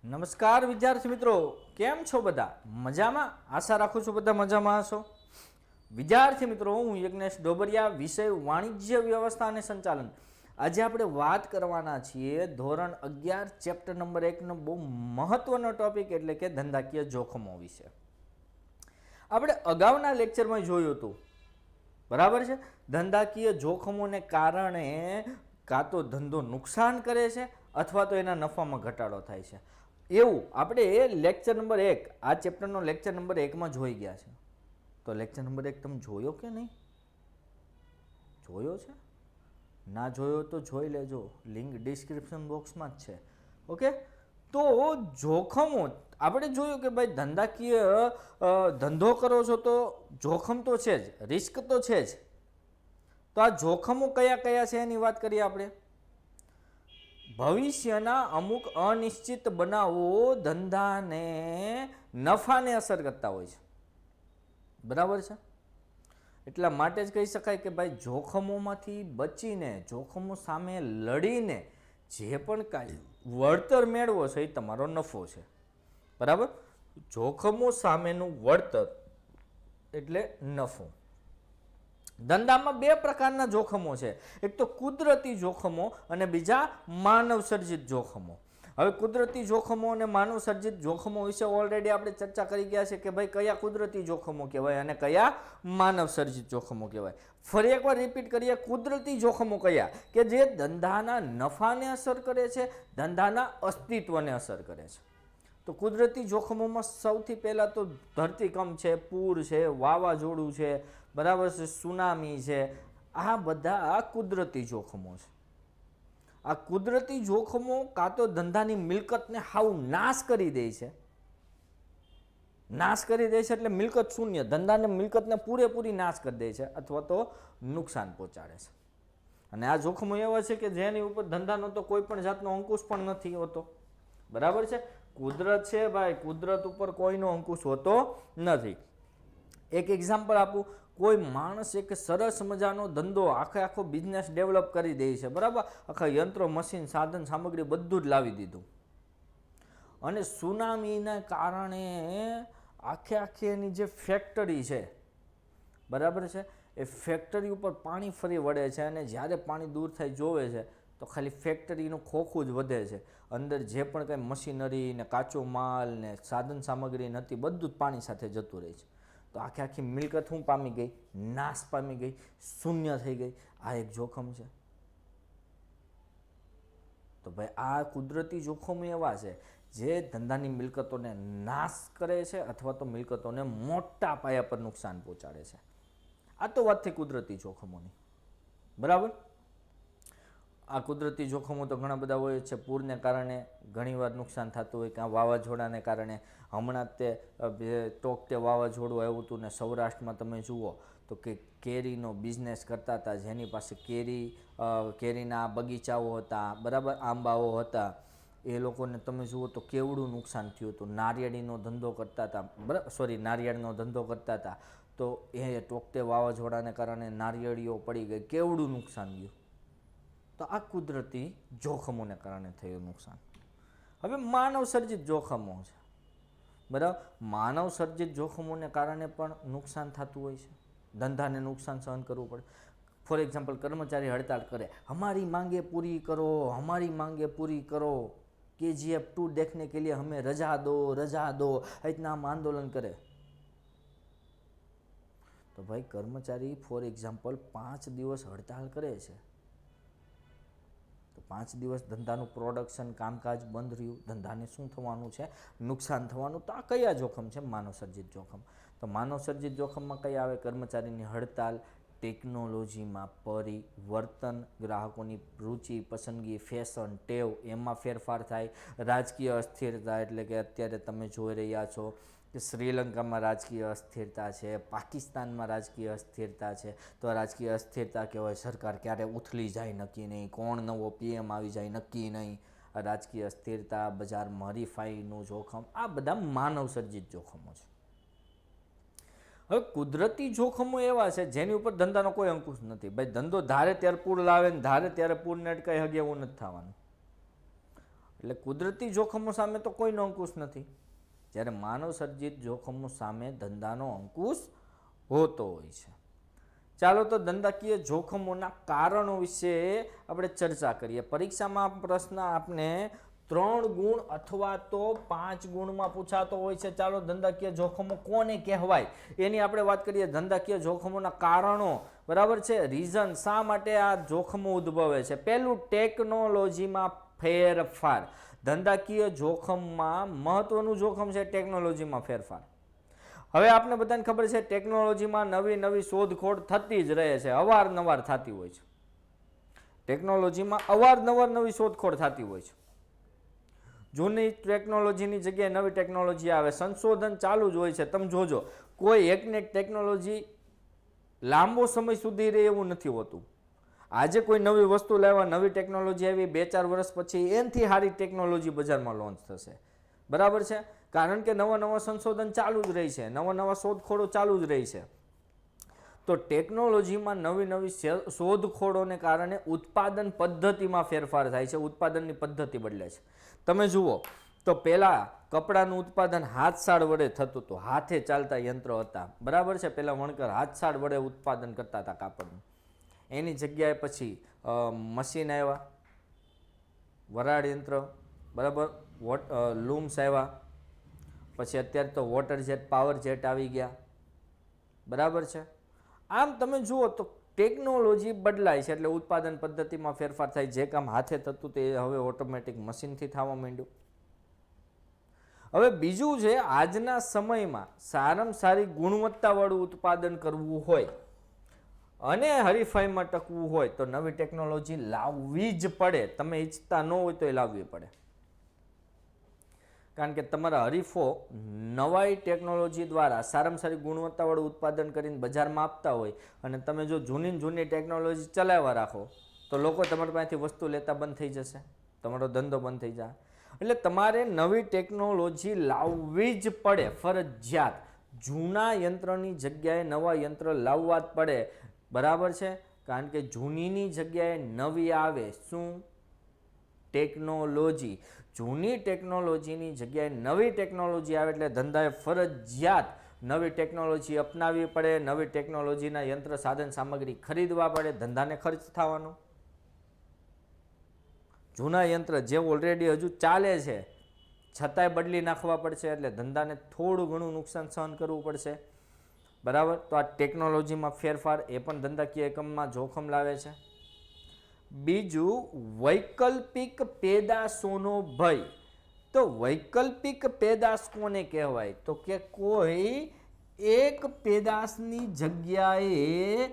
નમસ્કાર વિદ્યાર્થી મિત્રો, કેમ છો બધા? મજામાં? આશા રાખું છું બધા મજામાં હશો. વિદ્યાર્થી મિત્રો, હું યજ્ઞેશ ડોબરિયા, વિષય વાણિજ્ય વ્યવસ્થા અને સંચાલન. આજે આપણે વાત કરવાના છીએ ધોરણ 11 ચેપ્ટર નંબર 1 નો બહુ મહત્વનો ટોપિક એટલે કે ધંધાકીય જોખમો વિશે. આપણે અગાઉના લેક્ચરમાં જોયું હતું, બરાબર છે. ધંધાકીય જોખમોને કારણે કાં તો ધંધો નુકસાન કરે છે અથવા તો એના નફામાં ઘટાડો થાય છે. એવું આપણે લેક્ચર નંબર 1, આ ચેપ્ટરનો લેક્ચર નંબર 1માં જોઈ ગયા છે. તો લેક્ચર નંબર 1 તમે જોયો કે નહીં? જોયો છે? ના જોયો તો જોઈ લેજો, લિંક ડિસ્ક્રિપ્શન બોક્સમાં જ છે. ઓકે, તો જોખમો આપણે જોયું કે ભાઈ ધંધાકીય ધંધો કરો છો તો જોખમ તો છે જ, રિસ્ક તો છે જ. તો આ જોખમો કયા કયા છે એની વાત કરીએ આપણે. ભવિષ્યના અમુક અનિશ્ચિત બનાવો ધંધાને નફાને અસર કરતા હોય છે, બરાબર છે. એટલા માટે જ કહી શકાય કે ભાઈ જોખમોમાંથી બચીને, જોખમો સામે લડીને જે પણ કાંઈ વળતર મેળવો છો એ તમારો નફો છે, બરાબર. જોખમો સામેનું વળતર એટલે નફો. ધંધામાં બે પ્રકારના જોખમો છે, એક તો કુદરતી જોખમો અને બીજા માનવ સર્જિત જોખમો. હવે કુદરતી જોખમો અને માનવ સર્જિત જોખમો વિશે ઓલરેડી આપણે ચર્ચા કરી ગયા છે કે ભાઈ કયા કુદરતી જોખમો કહેવાય અને કયા માનવ સર્જિત જોખમો કહેવાય. ફરી એકવાર રિપીટ કરીએ, કુદરતી જોખમો કયા કે જે ધંધાના નફાને અસર કરે છે, ધંધાના અસ્તિત્વને અસર કરે છે. તો કુદરતી જોખમોમાં સૌથી પહેલાં તો ધરતીકંપ છે, પૂર છે, વાવાઝોડું છે, બરાબર છે, સુનામી છે. આ બધા કુદરતી જોખમો છે. આ કુદરતી જોખમો કાં તો ધંધાની મિલકતને હાવ નાશ કરી દે છે, નાશ કરી દે છે એટલે મિલકત શૂન્ય, ધંધાને મિલકતને પૂરેપૂરી નાશ કરી દે છે અથવા તો નુકસાન પહોંચાડે છે. અને આ જોખમો એવા છે કે જેની ઉપર ધંધાનો તો કોઈ પણ જાતનો અંકુશ પણ નથી હોતો, બરાબર છે. કુદરત છે ભાઈ, કુદરત ઉપર કોઈનો અંકુશ હોતો નથી. એક એક્ઝામ્પલ આપું, કોઈ માણસ એક સરસ મજાનો ધંધો આખો બિઝનેસ ડેવલપ કરી દે છે, બરાબર. આખા યંત્રો, મશીન, સાધન સામગ્રી બધું જ લાવી દીધું અને સુનામીના કારણે આખી એની જે ફેક્ટરી છે, બરાબર છે, એ ફેક્ટરી ઉપર પાણી ફરી વળે છે અને જ્યારે પાણી દૂર થાય જોવે છે તો ખાલી ફેક્ટરીનું ખોખું જ વધે છે. અંદર જે પણ કંઈ મશીનરી ને કાચો માલ ને સાધન સામગ્રી નથી બધું જ પાણી સાથે જતું રહે છે. તો આખી મિલકત શું પામી ગઈ? નાશ પામી ગઈ, શૂન્ય થઈ ગઈ. આ એક જોખમ છે. તો ભાઈ આ કુદરતી જોખમો એવા છે જે ધંધાની મિલકતોને નાશ કરે છે અથવા તો મિલકતોને મોટા પાયા પર નુકસાન પહોંચાડે છે. આ તો વાત થઈ કુદરતી જોખમોની, બરાબર. આ કુદરતી જોખમો તો ઘણા બધા હોય છે. પૂરને કારણે ઘણીવાર નુકસાન થતું હોય, કાં વાવાઝોડાને કારણે. હમણાં જ તે ટોકટે વાવાઝોડું આવ્યું હતું ને સૌરાષ્ટ્રમાં તમે જુઓ તો કે કેરીનો બિઝનેસ કરતા હતા, જેની પાસે કેરીના બગીચાઓ હતા, બરાબર, આંબાઓ હતા, એ લોકોને તમે જુઓ તો કેવડું નુકસાન થયું હતું. નારિયેળીનો ધંધો કરતા હતા, બરાબર, નારિયેળનો ધંધો કરતા હતા તો એ ટોકટે વાવાઝોડાને કારણે નારિયેળીઓ પડી ગઈ, કેવડું નુકસાન ગયું. તો આ કુદરતી જોખમોને કારણે થયું નુકસાન. હવે માનવ સર્જિત જોખમો છે, બરાબર. માનવ સર્જિત જોખમોને કારણે પણ નુકસાન થતું હોય છે, ધંધાને નુકસાન સહન કરવું પડે. ફોર એક્ઝામ્પલ, કર્મચારી હડતાલ કરે, હમારી માંગે પૂરી કરો, હમારી માંગે પૂરી કરો, KGF 2 देखने के लिए हमें रजा दो, रजा दो, इतना हम आंदोलन करे. તો ભાઈ કર્મચારી ફોર એક્ઝામ્પલ 5 દિવસ હડતાલ કરે છે તો 5 દિવસ ધંધાનું પ્રોડક્શન, કામકાજ બંધ રહ્યું, ધંધાને શું થવાનું છે? નુકસાન થવાનું. તો આ કયા જોખમ છે? માનવ સર્જિત જોખમ. તો માનવ સર્જિત જોખમમાં કયા આવે? કર્મચારીની હડતાલ, ટેકનોલોજીમાં પરિવર્તન, ગ્રાહકોની રુચિ, પસંદગી, ફેશન, ટેવ એમાં ફેરફાર થાય, રાજકીય અસ્થિરતા એટલે કે અત્યારે તમે જોઈ રહ્યા છો કે શ્રીલંકામાં રાજકીય અસ્થિરતા છે, પાકિસ્તાનમાં રાજકીય અસ્થિરતા છે. તો રાજકીય અસ્થિરતા કહેવાય, સરકાર ક્યારે ઉથલી જાય નક્કી નહીં, કોણ નવો PM આવી જાય નક્કી નહીં. રાજકીય અસ્થિરતા, બજારમાં હરીફાઈનું જોખમ, આ બધા માનવ સર્જિત જોખમો છે. હવે કુદરતી જોખમો એવા છે જેની ઉપર ધંધાનો કોઈ અંકુશ નથી. ભાઈ ધંધો ધારે ત્યારે પૂર લાવે ને ધારે ત્યારે પૂરને અટકાઈ હગે એવું નથી થવાનું. એટલે કુદરતી જોખમો સામે તો કોઈનો અંકુશ નથી, જ્યારે માનવ સર્જિત જોખમો સામે ધંધાનો અંકુશ હોતો હોય છે. ચાલો તો ધંધાકીય જોખમોના કારણો વિશે આપણે ચર્ચા કરીએ. પરીક્ષામાં પ્રશ્ન આપને 3 ગુણ અથવા તો 5 ગુણમાં પૂછાતો હોય છે. ચાલો ધંધાકીય જોખમો કોને કહેવાય એની આપણે વાત કરીએ. ધંધાકીય જોખમોના કારણો, બરાબર છે, રીઝન, શા માટે આ જોખમો ઉદ્ભવે છે. પહેલું, ટેકનોલોજીમાં ફેરફાર. ધંધાકીય જોખમમાં મહત્વનું જોખમ છે ટેકનોલોજીમાં ફેરફાર. હવે આપણે બધાને ખબર છે ટેકનોલોજીમાં નવી નવી શોધખોળ થતી જ રહે છે, અવારનવાર થતી હોય છે. ટેકનોલોજીમાં અવારનવાર નવી શોધખોળ થતી હોય છે. જૂની ટેકનોલોજીની જગ્યાએ નવી ટેકનોલોજી આવે, સંશોધન ચાલુ જ હોય છે. તમે જોજો, કોઈ એકને એક ટેકનોલોજી લાંબો સમય સુધી રહે એવું નથી હોતું. આજે કોઈ નવી વસ્તુ લાવવા, નવી ટેકનોલોજી આવી, 2-4 વર્ષ પછી એનાથી સારી ટેકનોલોજી બજારમાં લોન્ચ થશે, બરાબર છે, કારણ કે નવા નવા સંશોધન ચાલુ જ રહી છે, નવા નવા શોધખોળો ચાલુ જ રહી છે. તો ટેકનોલોજીમાં નવી નવી શોધખોળોને કારણે ઉત્પાદન પદ્ધતિમાં ફેરફાર થાય છે, ઉત્પાદનની પદ્ધતિ બદલે છે. તમે જુઓ તો પહેલાં કપડાનું ઉત્પાદન હાથસાળ વડે થતું હતું, હાથે ચાલતા યંત્રો હતા, બરાબર છે. પહેલાં વણકર હાથસાળ વડે ઉત્પાદન કરતા હતા કાપડનું. એની જગ્યાએ પછી મશીન આવ્યા, વરાળ યંત્ર, બરાબર, લૂમ્સ આવ્યા, પછી અત્યારે તો વોટર જેટ, પાવર જેટ આવી ગયા, બરાબર છે. આમ તમે જુઓ તો ટેકનોલોજી બદલાય છે એટલે ઉત્પાદન પદ્ધતિમાં ફેરફાર થાય. જે કામ હાથે થતું તે હવે ઓટોમેટિક મશીનથી થવા માંડ્યું. હવે બીજું છે, આજના સમયમાં સારામાં સારી ગુણવત્તાવાળું ઉત્પાદન કરવું હોય અને હરીફાઈમાં ટકવું હોય તો નવી ટેકનોલોજી લાવવી જ પડે. તમે ઈચ્છતા ન હોય તો એ લાવવી પડે, કારણ કે તમારા હરીફો નવાઈ ટેકનોલોજી દ્વારા સારામાં સારી ગુણવત્તાવાળું ઉત્પાદન કરીને બજારમાં આપતા હોય અને તમે જો જૂની ટેકનોલોજી ચલાવવા રાખો તો લોકો તમારી પાસેથી વસ્તુ લેતા બંધ થઈ જશે, તમારો ધંધો બંધ થઈ જાય. એટલે તમારે નવી ટેકનોલોજી લાવવી જ પડે, ફરજિયાત. જૂના યંત્રની જગ્યાએ નવા યંત્ર લાવવા જ પડે, બરાબર છે, કારણ કે જૂનીની જગ્યાએ નવી આવે. શું? ટેકનોલોજી. જૂની ટેકનોલોજીની જગ્યાએ નવી ટેકનોલોજી આવે એટલે ધંધાએ ફરજિયાત નવી ટેકનોલોજી અપનાવવી પડે, નવી ટેકનોલોજીના યંત્ર સાધન સામગ્રી ખરીદવા પડે, ધંધાને ખર્ચ થવાનો. જૂના યંત્ર જે ઓલરેડી હજુ ચાલે છે છતાંય બદલી નાખવા પડશે એટલે ધંધાને થોડું ઘણું નુકસાન સહન કરવું પડશે, બરાબર. તો આ ટેકનોલોજીમાં ફેરફાર એ પણ ધંધાકીય એકમમાં જોખમ લાવે છે. બીજું, વૈકલ્પિક પેદાશોનો ભય. તો વૈકલ્પિક પેદાશ કોને કહેવાય? તો કે કોઈ એક પેદાશની જગ્યાએ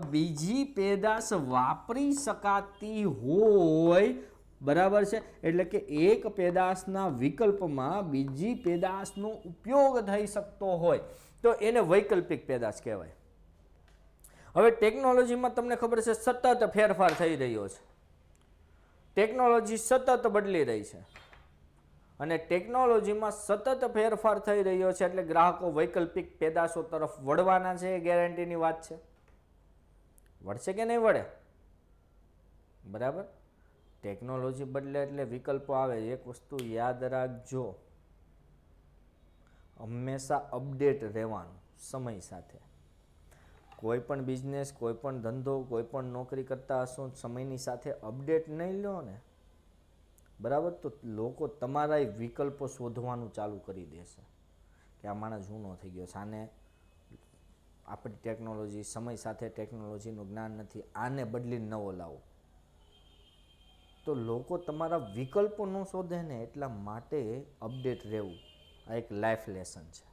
બીજી પેદાશ વાપરી શકાતી હોય, બરાબર છે, એટલે કે એક પેદાશના વિકલ્પમાં બીજી પેદાશનો ઉપયોગ થઈ શકતો હોય તો એને વૈકલ્પિક પેદાશ કહેવાય. હવે ટેકનોલોજીમાં તમને ખબર છે સતત ફેરફાર થઈ રહ્યો છે, ટેકનોલોજી સતત બદલી રહી છે અને ટેકનોલોજીમાં સતત ફેરફાર થઈ રહ્યો છે એટલે ગ્રાહકો વૈકલ્પિક પેદાશો તરફ વળવાના છે, એ ગેરંટીની વાત છે. વળશે કે નહીં વળે? બરાબર. ટેકનોલોજી બદલે એટલે વિકલ્પો આવે. એક વસ્તુ યાદ રાખજો, હંમેશા અપડેટ રહેવાનું સમય સાથે. કોઈ પણ બિઝનેસ, કોઈ પણ ધંધો, કોઈ પણ નોકરી કરતા હશો, સમયની સાથે અપડેટ નહીં લો ને, બરાબર, તો લોકો તમારા વિકલ્પો શોધવાનું ચાલુ કરી દેશે કે આ માણસ જૂનો થઈ ગયો છે, આને આપણી ટેકનોલોજી, સમય સાથે ટેકનોલોજીનું જ્ઞાન નથી, આને બદલીને નવો લાવો. તો લોકો તમારા વિકલ્પો ન શોધે ને એટલા માટે અપડેટ રહેવું આ એક લાઈફ લેસન છે,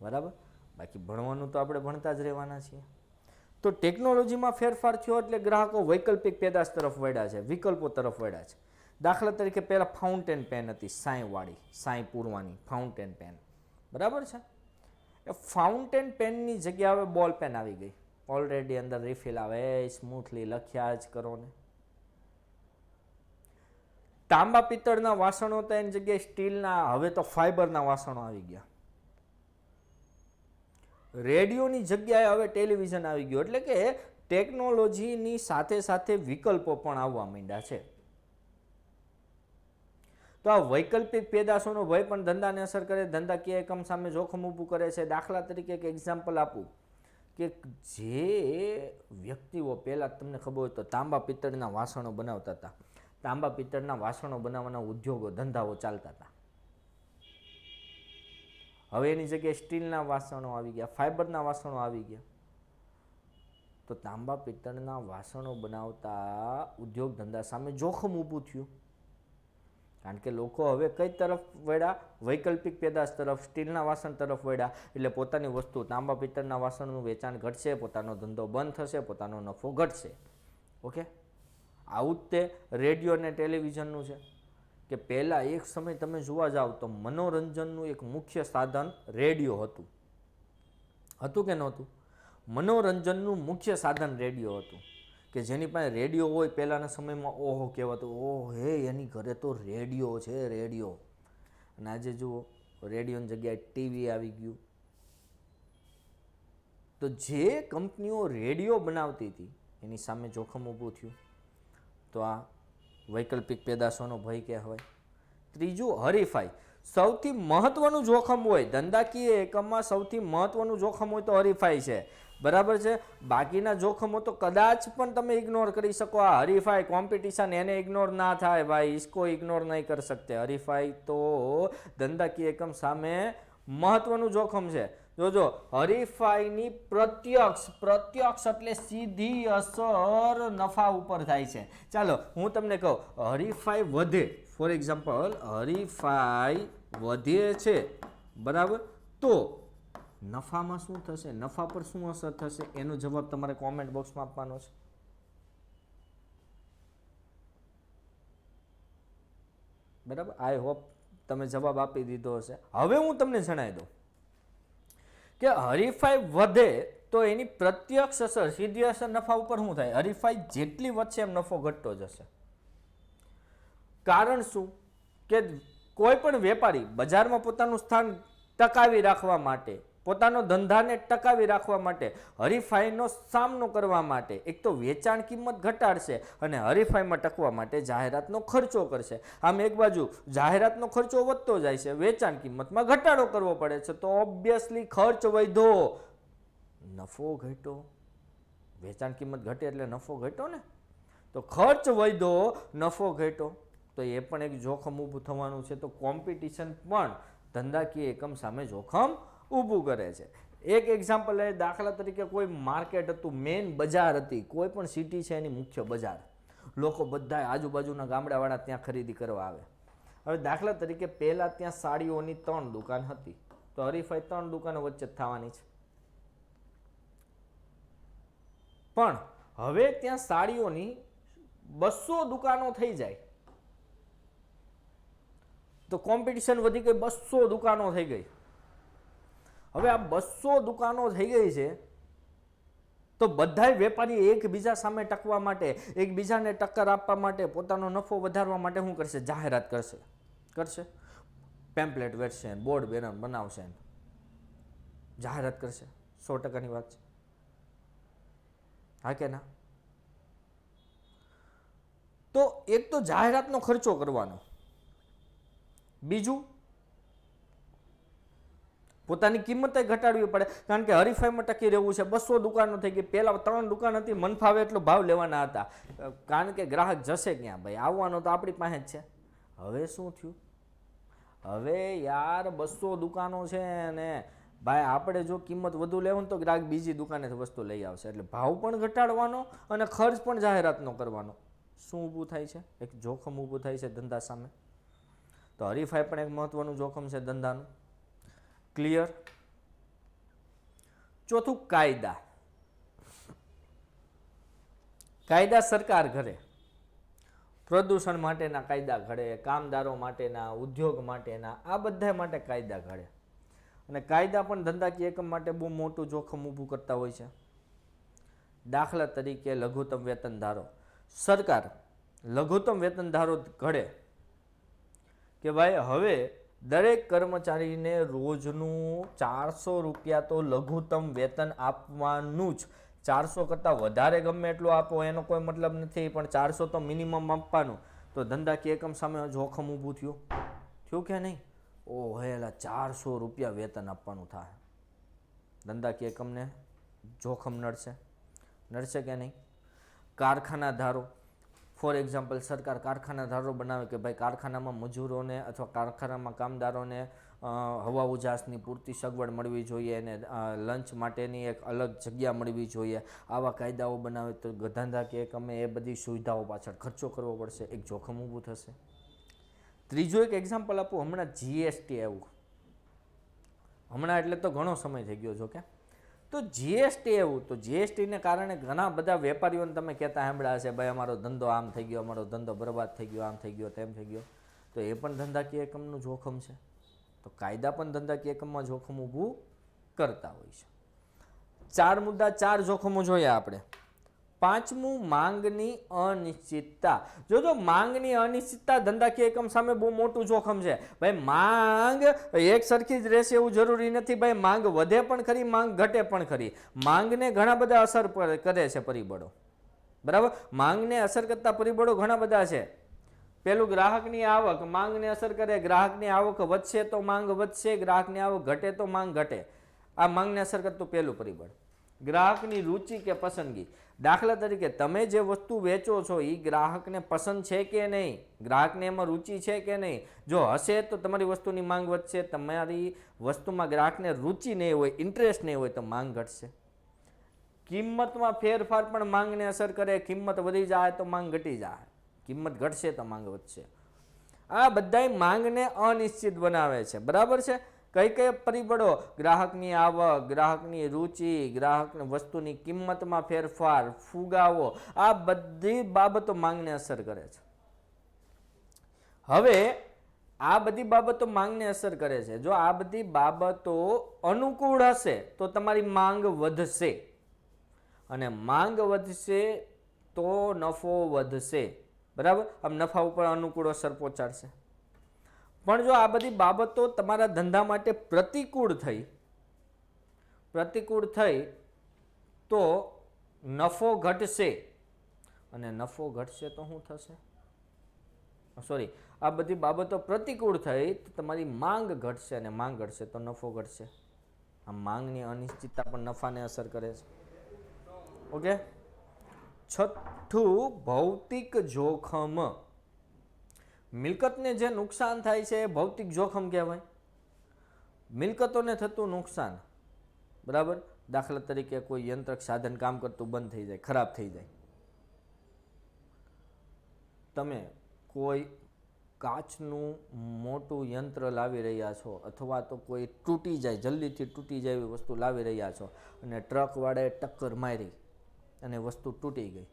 બરાબર. બાકી ભણવાનું તો આપણે ભણતા જ રહેવાના છીએ. તો ટેકનોલોજીમાં ફેરફાર થયો એટલે ગ્રાહકો વૈકલ્પિક પેદાશ તરફ વળ્યા છે, વિકલ્પો તરફ વળ્યા છે. દાખલા તરીકે પહેલાં ફાઉન્ટેન પેન હતી, સાંઈવાળી, સાંઈ પૂરવાની ફાઉન્ટેન પેન, બરાબર છે. એ ફાઉન્ટેન પેનની જગ્યાએ હવે બોલ પેન આવી ગઈ, ઓલરેડી અંદર રિફિલ આવે, સ્મૂથલી લખ્યા જ કરો ને. તાંબા પિત્તળના વાસણો હતા એની જગ્યાએ સ્ટીલના, હવે તો ફાઈબરના વાસણો આવી ગયા. રેડિયોની જગ્યાએ હવે ટેલિવિઝન આવી ગયું. એટલે કે ટેકનોલોજીની સાથે સાથે વિકલ્પો પણ આવવા માંડ્યા છે. તો આ વૈકલ્પિક પેદાશોનો ભય પણ ધંધાને અસર કરે, ધંધાકીય એકમ સામે જોખમ ઊભું કરે છે. દાખલા તરીકે એક એક્ઝામ્પલ આપું કે જે વ્યક્તિઓ પહેલાં તમને ખબર હોય તો તાંબા પિત્તળના વાસણો બનાવતા હતા, તાંબા પિત્તળના વાસણો બનાવવાના ઉદ્યોગો ધંધાઓ ચાલતા હતા. હવે એની જગ્યાએ સ્ટીલના વાસણો આવી ગયા, ફાઈબરના વાસણો આવી ગયા. તો તાંબા પિત્તળના વાસણો બનાવતા ઉદ્યોગ ધંધા સામે જોખમ ઊભું થયું, કારણ કે લોકો હવે કઈ તરફ વળ્યા? વૈકલ્પિક પેદાશ તરફ, સ્ટીલના વાસણ તરફ વળ્યા. એટલે પોતાની વસ્તુ તાંબા પિત્તળના વાસણનું વેચાણ ઘટશે, પોતાનો ધંધો બંધ થશે, પોતાનો નફો ઘટશે. ઓકે, આવું જ તે રેડિયો અને ટેલિવિઝનનું છે કે પહેલાં એક સમય તમે જોવા જાઓ તો મનોરંજનનું એક મુખ્ય સાધન રેડિયો હતું. હતું કે નહોતું? મનોરંજનનું મુખ્ય સાધન રેડિયો હતું કે જેની પાસે રેડિયો હોય પહેલાંના સમયમાં ઓહો કહેવાતું, ઓહ હે એની ઘરે તો રેડિયો છે, રેડિયો. અને આજે જુઓ રેડિયોની જગ્યાએ ટીવી આવી ગયું. તો જે કંપનીઓ રેડિયો બનાવતી હતી એની સામે જોખમ ઊભું થયું. તો આ વૈકલ્પિક પેદાશોનો ભય કહેવાય. ત્રીજું, હરીફાઈ. સૌથી મહત્વનું જોખમ હોય ધંધાકીય એકમમાં, સૌથી મહત્વનું જોખમ હોય તો હરીફાઈ છે. બરાબર છે? બાકીના જોખમો તો કદાચ પણ તમે ઇગ્નોર કરી શકો. આ હરીફાઈ, કોમ્પિટિશન, એને ઇગ્નોર ના થાય ભાઈ, इसको ઇગ્નોર નહીં કરી શકતે. હરીફાઈ તો ધંધાકીય એકમ સામે મહત્વનું જોખમ છે. જોજો, હરીફાઈની પ્રત્યક્ષ એટલે સીધી અસર નફા ઉપર થાય છે. ચાલો હું તમને કહું, હરીફાઈ વધે, ફોર એક્ઝામ્પલ હરીફાઈ વધે છે, બરાબર, તો નફામાં શું થશે? નફા પર શું અસર થશે? એનો જવાબ તમારે કોમેન્ટ બોક્સમાં આપવાનો છે. બરાબર, આઈ હોપ તમે જવાબ આપી દીધો હશે. હવે હું તમને જણાવી દઉં કે હરીફાઈ વધે તો એની પ્રત્યક્ષ અસર, સીધી અસર નફા ઉપર શું થાય? હરીફાઈ જેટલી વધશે એમ નફો ઘટતો જશે. કારણ શું? કે કોઈ પણ વેપારી બજારમાં પોતાનું સ્થાન ટકાવી રાખવા માટે, પોતાનો ધંધાને ટકાવી રાખવા માટે, હરીફાઈનો સામનો કરવા માટે એક તો વેચાણ કિંમત ઘટાડશે અને હરીફાઈમાં ટકવા માટે જાહેરાતનો ખર્ચો કરશે. આમ એક બાજુ જાહેરાતનો ખર્ચો વધતો જાય છે, વેચાણ કિંમતમાં ઘટાડો કરવો પડે છે, તો ઓબ્વિયસલી ખર્ચ વધ્યો, નફો ઘટ્યો. વેચાણ કિંમત ઘટે એટલે નફો ઘટ્યો ને. તો ખર્ચ વધ્યો, નફો ઘટ્યો, તો એ પણ એક જોખમ ઊભું થવાનું છે. તો કોમ્પિટિશન પણ ધંધાકીય એકમ સામે જોખમ ઊભું કરે છે. એક એક્ઝામ્પલ લઈએ, દાખલા તરીકે કોઈ માર્કેટ હતું, મેઇન બજાર હતી, કોઈ પણ સિટી છે એની મુખ્ય બજાર, લોકો બધા આજુબાજુના ગામડાવાળા ત્યાં ખરીદી કરવા આવે. હવે દાખલા તરીકે પહેલાં ત્યાં સાડીઓની 3 દુકાન હતી, તો હરીફાઈ 3 દુકાનો વચ્ચે થવાની છે. પણ હવે ત્યાં સાડીઓની 200 દુકાનો થઈ જાય તો કોમ્પિટિશન વધી ગઈ, 200 દુકાનો થઈ ગઈ. હવે આ 200 દુકાનો થઈ ગઈ છે તો બધાય વેપારી એકબીજા સામે ટકવા માટે, એકબીજાને ટક્કર આપવા માટે, પોતાનો નફો વધારવા માટે શું કરશે? જાહેરાત કરશે, પેમ્પલેટ વેચશે, બોર્ડ બેનર બનાવશે, જાહેરાત કરશે. 100%ની વાત છે, હા કે ના? તો એક તો જાહેરાતનો ખર્ચો કરવાનો, બીજું પોતાની કિંમત ઘટાડવી પડે, કારણ કે હરીફાઈમાં ટકી રહેવું છે. 200 દુકાનો થઈ ગઈ, પહેલાં 3 દુકાન હતી, મન ફાવે એટલો ભાવ લેવાના હતા, કારણ કે ગ્રાહક જશે ક્યાં ભાઈ, આવવાનો તો આપણી પાસે જ છે. હવે શું થયું? હવે યાર 200 દુકાનો છે ને ભાઈ, આપણે જો કિંમત વધુ લેવું તો ગ્રાહક બીજી દુકાનેથી વસ્તુ લઈ આવશે, એટલે ભાવ પણ ઘટાડવાનો અને ખર્ચ પણ જાહેરાતનો કરવાનો. શું ઊભું થાય છે? એક જોખમ ઊભું થાય છે ધંધા સામે. તો હરીફાઈ પણ એક મહત્વનું જોખમ છે ધંધાનું. ક્લિયર? ચોથું, કાયદા. કાયદા સરકાર ઘડે, પ્રદૂષણ માટેના કાયદા ઘડે, કામદારો માટેના, ઉદ્યોગ માટેના, આ બધા માટે કાયદા ઘડે. અને કાયદા પણ ધંધાકીય એકમ માટે બહુ મોટું જોખમ ઊભું કરતા હોય છે. દાખલા તરીકે લઘુત્તમ વેતન ધારો. સરકાર લઘુત્તમ વેતન ધારો ઘડે કે ભાઈ હવે દરેક કર્મચારીને રોજનું 400 રૂપિયા તો લઘુત્તમ વેતન આપવાનું જ. 400 કરતાં વધારે ગમે એટલું આપો એનો કોઈ મતલબ નથી, પણ 400 તો મિનિમમ આપવાનું. તો ધંધાકીય એકમ સામે જોખમ ઊભું થયું કે નહીં? ઓ હેલા 400 રૂપિયા વેતન આપવાનું થાય. ધંધાકીય એકમને જોખમ નડશે કે નહીં? કારખાના ધારો, ફોર એક્ઝામ્પલ, સરકાર કારખાના ધારો બનાવે કે ભાઈ કારખાનામાં મજૂરોને અથવા કારખાનામાં કામદારોને હવા ઉજાસની પૂરતી સગવડ મળવી જોઈએ અને લંચ માટેની એક અલગ જગ્યા મળવી જોઈએ. આવા કાયદાઓ બનાવે તો ધંધાકીય એકમે એ બધી સુવિધાઓ પાછળ ખર્ચો કરવો પડશે, એક જોખમ ઊભું થશે. ત્રીજું એક એક્ઝામ્પલ આપું, હમણાં જીએસટી આવ્યું. હમણાં એટલે તો ઘણો સમય થઈ ગયો છો કે. તો જીએસટી એવું, તો જીએસટીને કારણે ઘણા બધા વેપારીઓને તમે કહેતા સાંભળ્યા હશે, ભાઈ અમારો ધંધો આમ થઈ ગયો, અમારો ધંધો બરબાદ થઈ ગયો, આમ થઈ ગયો, તેમ થઈ ગયો. તો એ પણ ધંધાકીય એકમનું જોખમ છે. તો કાયદા પણ ધંધાકીય એકમમાં જોખમ ઊભું કરતા હોય છે. 4 મુદ્દા, 4 જોખમો જોયા આપણે. પાંચમું, માંગની અનિશ્ચિતતા. જો માંગની અનિશ્ચિતતા ધંધાકીય એકમ સામે બહુ મોટું જોખમ છે. ભાઈ માંગ એક સરખી જ રહેશે એવું જરૂરી નથી. ભાઈ માંગ વધે પણ ખરી, માંગ ઘટે પણ ખરી. માંગને ઘણા બધા અસર કરે છે પરિબળો, બરાબર. માંગને અસર કરતા પરિબળો ઘણા બધા છે. પેલું ગ્રાહકની આવક માંગને અસર કરે. ગ્રાહકની આવક વધશે તો માંગ વધશે, ગ્રાહકની આવક ઘટે તો માંગ ઘટે. આ માંગને અસર કરતું પહેલું પરિબળ. ગ્રાહકની રુચિ કે પસંદગી. દાખલા તરીકે તમે જે વસ્તુ વેચો છો એ ગ્રાહકને પસંદ છે કે નહીં, ગ્રાહકને એમાં રુચિ છે કે નહીં. જો હશે તો તમારી વસ્તુની માંગ વધશે. તમારી વસ્તુમાં ગ્રાહકને રુચિ નહીં હોય, ઇન્ટરેસ્ટ નહીં હોય તો માંગ ઘટશે. કિંમતમાં ફેરફાર પણ માંગને અસર કરે. કિંમત વધી જાય તો માંગ ઘટી જાય, કિંમત ઘટશે તો માંગ વધશે. આ બધાય માંગને અનિશ્ચિત બનાવે છે, બરાબર છે. કઈ કઈ પરિબળો? ગ્રાહકની આવક, ગ્રાહકની રુચિ, ગ્રાહકને વસ્તુની કિંમતમાં ફેરફાર, ફુગાવો, આ બધી બાબતો માંગને અસર કરે છે. હવે આ બધી બાબતો માંગને અસર કરે છે. જો આ બધી બાબતો અનુકૂળ હશે તો તમારી માંગ વધશે, અને માંગ વધશે તો નફો વધશે, બરાબર. આમ નફા ઉપર અનુકૂળ અસર પહોંચાડશે. પણ જો આ બધી બાબતો તમારા ધંધા માટે પ્રતિકૂળ થઈ તો નફો ઘટશે, અને નફો ઘટશે તો શું થશે? સોરી, આ બધી બાબતો પ્રતિકૂળ થઈ તો તમારી માંગ ઘટશે, અને માંગ ઘટશે તો નફો ઘટશે. આ માંગની અનિશ્ચિતતા પણ નફાને અસર કરે છે. ઓકે. છઠ્ઠું, ભૌતિક જોખમ. મિલકતને જે નુકસાન થાય છે એ ભૌતિક જોખમ કહેવાય. મિલકતોને થતું નુકસાન, બરાબર. દાખલા તરીકે કોઈ યંત્ર સાધન કામ કરતું બંધ થઈ જાય, ખરાબ થઈ જાય. તમે કોઈ કાચનું મોટું યંત્ર લાવી રહ્યા છો, અથવા તો કોઈ તૂટી જાય, જલ્દીથી તૂટી જાય એવી વસ્તુ લાવી રહ્યા છો, અને ટ્રકવાળાએ ટક્કર મારી અને વસ્તુ તૂટી ગઈ.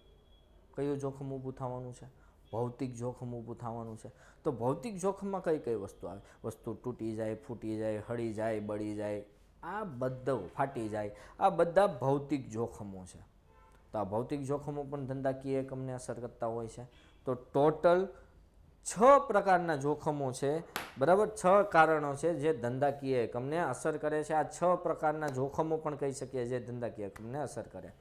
કયું જોખમ ઊભું થવાનું છે? ભૌતિક જોખમ ઊભું થવાનું છે. તો ભૌતિક જોખમમાં કઈ કઈ વસ્તુ આવે? વસ્તુ તૂટી જાય, ફૂટી જાય, હળી જાય, બળી જાય, આ બધું ફાટી જાય, આ બધા ભૌતિક જોખમો છે. તો આ ભૌતિક જોખમો પણ ધંધાકીય એકમને અસર કરતા હોય છે. તો ટોટલ 6 પ્રકારના જોખમો છે, બરાબર. 6 કારણો છે જે ધંધાકીય એકમને અસર કરે છે. આ 6 પ્રકારના જોખમો પણ કહી શકીએ જે ધંધાકીય એકમને અસર કરે.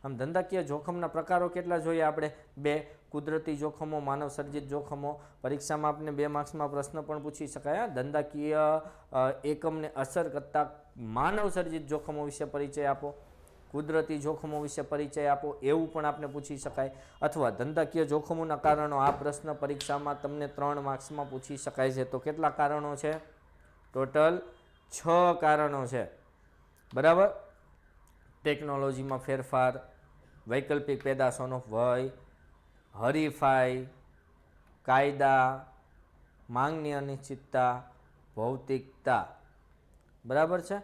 આમ ધંધાકીય જોખમના પ્રકારો કેટલા જોઈએ આપણે? 2. કુદરતી જોખમો, માનવ સર્જિત જોખમો. પરીક્ષામાં આપણે 2 માર્ક્સમાં પ્રશ્ન પણ પૂછી શકાય. ધંધાકીય એકમને અસર કરતા માનવ સર્જિત જોખમો વિશે પરિચય આપો, કુદરતી જોખમો વિશે પરિચય આપો, એવું પણ આપણે પૂછી શકાય. અથવા ધંધાકીય જોખમોના કારણો. આ પ્રશ્ન પરીક્ષામાં તમને 3 માર્ક્સમાં પૂછી શકાય છે. તો કેટલા કારણો છે? ટોટલ 6 કારણો છે, બરાબર. ટેકનોલોજીમાં ફેરફાર, વૈકલ્પિક પેદાશોનો ભય, હરીફાઈ, કાયદા, માંગની અનિશ્ચિતતા, ભૌતિકતા, બરાબર છે.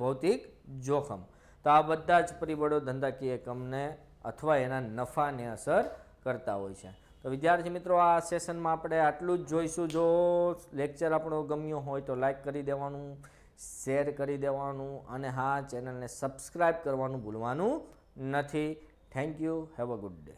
ભૌતિક જોખમ. તો આ બધા જ પરિબળો ધંધાકીય એકમને અથવા એના નફાને અસર કરતા હોય છે. તો વિદ્યાર્થી મિત્રો, આ સેશનમાં આપણે આટલું જ જોઈશું. જો લેક્ચર આપણો ગમ્યો હોય તો લાઈક કરી દેવાનું, શેર કરી દેવાનું, અને હા, ચેનલને સબસ્ક્રાઈબ કરવાનું ભૂલવાનું નથી. Thank you. Have a good day.